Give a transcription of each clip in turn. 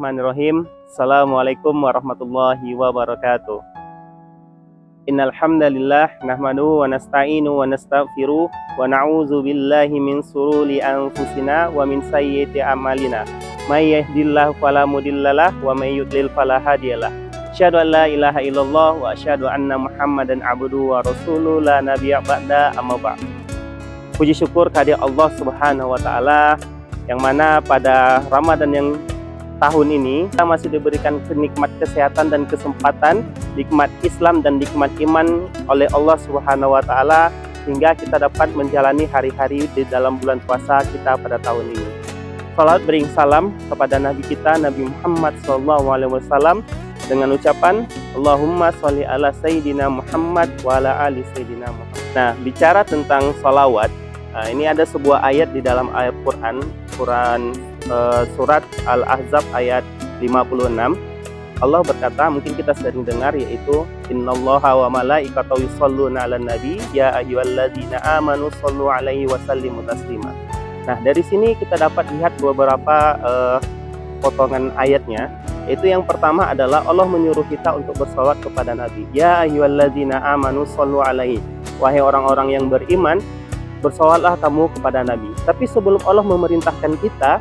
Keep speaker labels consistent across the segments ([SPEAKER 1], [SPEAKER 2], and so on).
[SPEAKER 1] Bismillahirrahmanirrahim. Assalamualaikum warahmatullahi wabarakatuh. Innal hamdalillah nahmaduhu wa nasta'inu wa nastaghfiruh wa na'udzu billahi min shururi anfusina wa min sayyiati a'malina. May yahdihillahu fala mudhillalah wa may yudlil fala hadiyalah. Asyhadu an la ilaha illallah wa asyhadu anna Muhammadan abduhu wa rasuluhu la nabiyya ba'da amma ba'd. Puji syukur kehadirat Allah Subhanahu wa taala yang mana pada Ramadan yang tahun ini kita masih diberikan nikmat kesehatan dan kesempatan, nikmat Islam dan nikmat iman oleh Allah Subhanahu wa taala hingga kita dapat menjalani hari-hari di dalam bulan puasa kita pada tahun ini. Salat bering salam kepada Nabi kita Nabi Muhammad SAW dengan ucapan Allahumma sholli ala Sayyidina Muhammad wa ala ali Sayyidina Muhammad. Nah, bicara tentang salawat, ini ada sebuah ayat di dalam ayat Quran surat Al-Ahzab ayat 56. Allah berkata, mungkin kita sering dengar, yaitu innallaha wa malaikatahu yusholluna 'alan nabi ya ayyuhalladzina amanu shollu 'alaihi wa sallimu taslima. Nah, dari sini kita dapat lihat beberapa potongan ayatnya. Itu yang pertama adalah Allah menyuruh kita untuk bersalawat kepada Nabi. Ya ayyuhalladzina amanu shollu 'alaihi. Wahai orang-orang yang beriman, bersalawatlah kamu kepada Nabi. Tapi sebelum Allah memerintahkan kita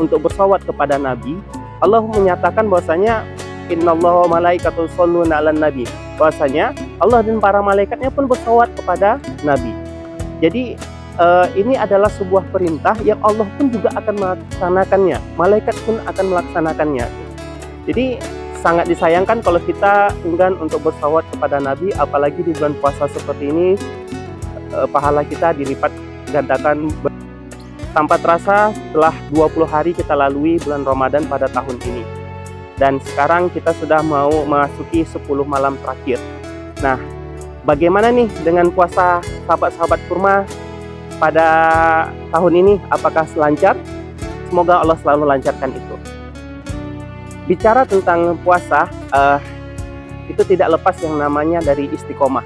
[SPEAKER 1] untuk bersalawat kepada Nabi, Allah menyatakan bahwasanya innallaha wa malaikatahu yusholluna 'alan nabi. Bahwasanya Allah dan para malaikatnya pun bersalawat kepada Nabi. Jadi ini adalah sebuah perintah yang Allah pun juga akan melaksanakannya. Malaikat pun akan melaksanakannya. Jadi sangat disayangkan kalau kita enggan untuk bersalawat kepada Nabi, apalagi di bulan puasa seperti ini. Pahala kita dilipat gandakan. Tanpa terasa setelah 20 hari kita lalui bulan Ramadan pada tahun ini, dan sekarang kita sudah mau memasuki 10 malam terakhir. Nah, bagaimana nih dengan puasa sahabat-sahabat kurma pada tahun ini? Apakah selancar? Semoga Allah selalu lancarkan itu. Bicara tentang puasa, itu tidak lepas yang namanya dari istiqomah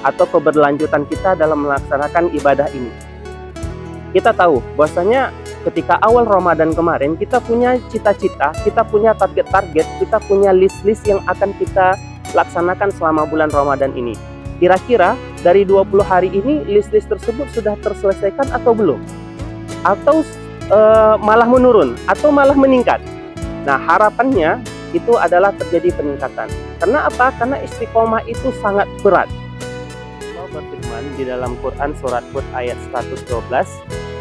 [SPEAKER 1] atau keberlanjutan kita dalam melaksanakan ibadah ini. Kita tahu bahwasanya ketika awal Ramadan kemarin kita punya cita-cita, kita punya target-target, kita punya list-list yang akan kita laksanakan selama bulan Ramadan ini. Kira-kira dari 20 hari ini list-list tersebut sudah terselesaikan atau belum? Atau malah menurun atau malah meningkat? Nah, harapannya itu adalah terjadi peningkatan. Karena apa? Karena istiqomah itu sangat berat. Berfirman di dalam Quran surat Hud ayat 112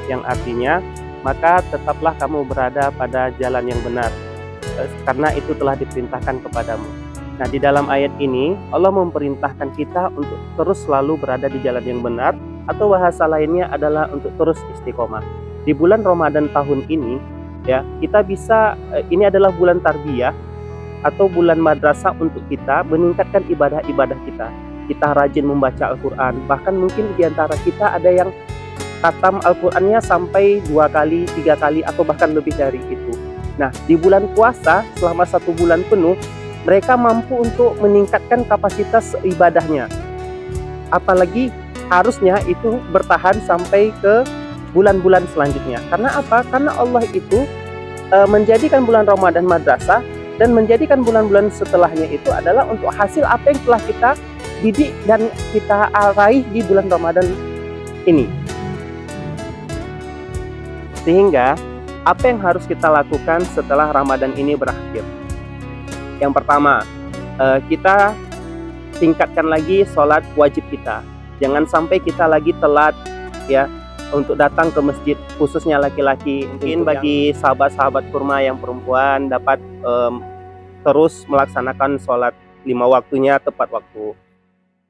[SPEAKER 1] yang artinya, maka tetaplah kamu berada pada jalan yang benar karena itu telah diperintahkan kepadamu. Nah, di dalam ayat ini Allah memerintahkan kita untuk terus selalu berada di jalan yang benar, atau bahasa lainnya adalah untuk terus istiqomah. Di bulan Ramadan tahun ini ya, kita bisa, ini adalah bulan tarbiyah atau bulan madrasah untuk kita meningkatkan ibadah-ibadah kita. Kita rajin membaca Al-Quran, bahkan mungkin di antara kita ada yang khatam Al-Qurannya sampai 2 kali, 3 kali, atau bahkan lebih dari itu. Nah, di bulan puasa selama 1 bulan penuh, mereka mampu untuk meningkatkan kapasitas ibadahnya. Apalagi harusnya itu bertahan sampai ke bulan-bulan selanjutnya. Karena apa? Karena Allah itu menjadikan bulan Ramadan madrasah, dan menjadikan bulan-bulan setelahnya itu adalah untuk hasil apa yang telah kita didik dan kita raih di bulan Ramadan ini. Sehingga apa yang harus kita lakukan setelah Ramadan ini berakhir? Yang pertama, kita tingkatkan lagi sholat wajib kita. Jangan sampai kita lagi telat ya untuk datang ke masjid, khususnya laki-laki. Mungkin bagi sahabat-sahabat kurma yang perempuan dapat terus melaksanakan sholat 5 waktunya tepat waktu.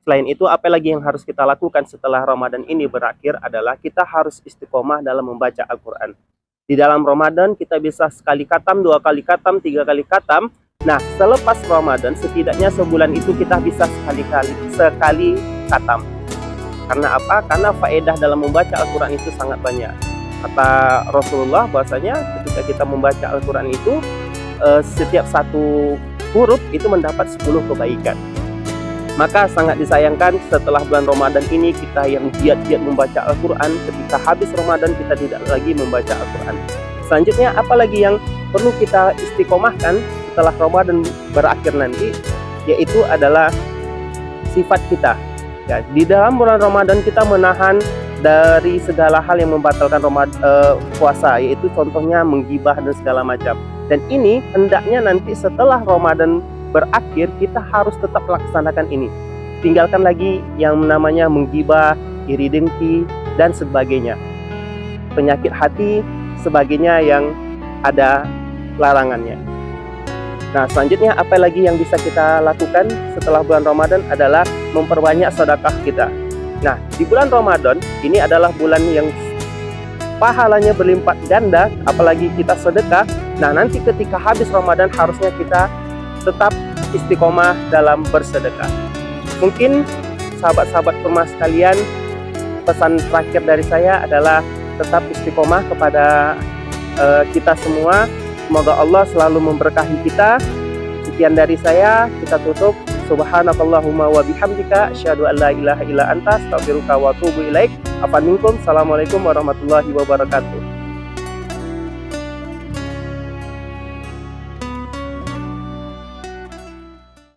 [SPEAKER 1] Selain itu, apa lagi yang harus kita lakukan setelah Ramadan ini berakhir adalah kita harus istiqomah dalam membaca Al-Quran. Di dalam Ramadan kita bisa sekali khatam, 2 kali khatam, 3 kali khatam. Nah, selepas Ramadan setidaknya sebulan itu kita bisa sekali khatam. Karena apa? Karena faedah dalam membaca Al-Quran itu sangat banyak. Kata Rasulullah bahwasanya ketika kita membaca Al-Quran itu setiap 1 huruf itu mendapat 10 kebaikan. Maka sangat disayangkan setelah bulan Ramadan ini kita yang giat-giat membaca Al-Quran, ketika habis Ramadan kita tidak lagi membaca Al-Quran. Selanjutnya, apalagi yang perlu kita istiqomahkan setelah Ramadan berakhir nanti, yaitu adalah sifat kita. Ya, di dalam bulan Ramadan kita menahan dari segala hal yang membatalkan puasa, yaitu contohnya menggibah dan segala macam. Dan ini hendaknya nanti setelah Ramadan berakhir kita harus tetap laksanakan ini. Tinggalkan lagi yang namanya menggibah, iri dengki, dan sebagainya. Penyakit hati, sebagainya yang ada larangannya. Nah, selanjutnya apa lagi yang bisa kita lakukan setelah bulan Ramadan adalah memperbanyak sedekah kita. Nah, di bulan Ramadan ini adalah bulan yang pahalanya berlipat ganda, apalagi kita sedekah. Nah, nanti ketika habis Ramadan harusnya kita tetap istiqomah dalam bersedekah. Mungkin sahabat-sahabat kurma sekalian, pesan terakhir dari saya adalah tetap istiqomah kepada kita semua. Semoga Allah selalu memberkahi kita. Sekian dari saya, kita tutup. Subhanakallahumma wa bihamdika asyhadu an la ilaha illa anta astaghfiruka wa atubu ilaik. Assalamualaikum warahmatullahi wabarakatuh.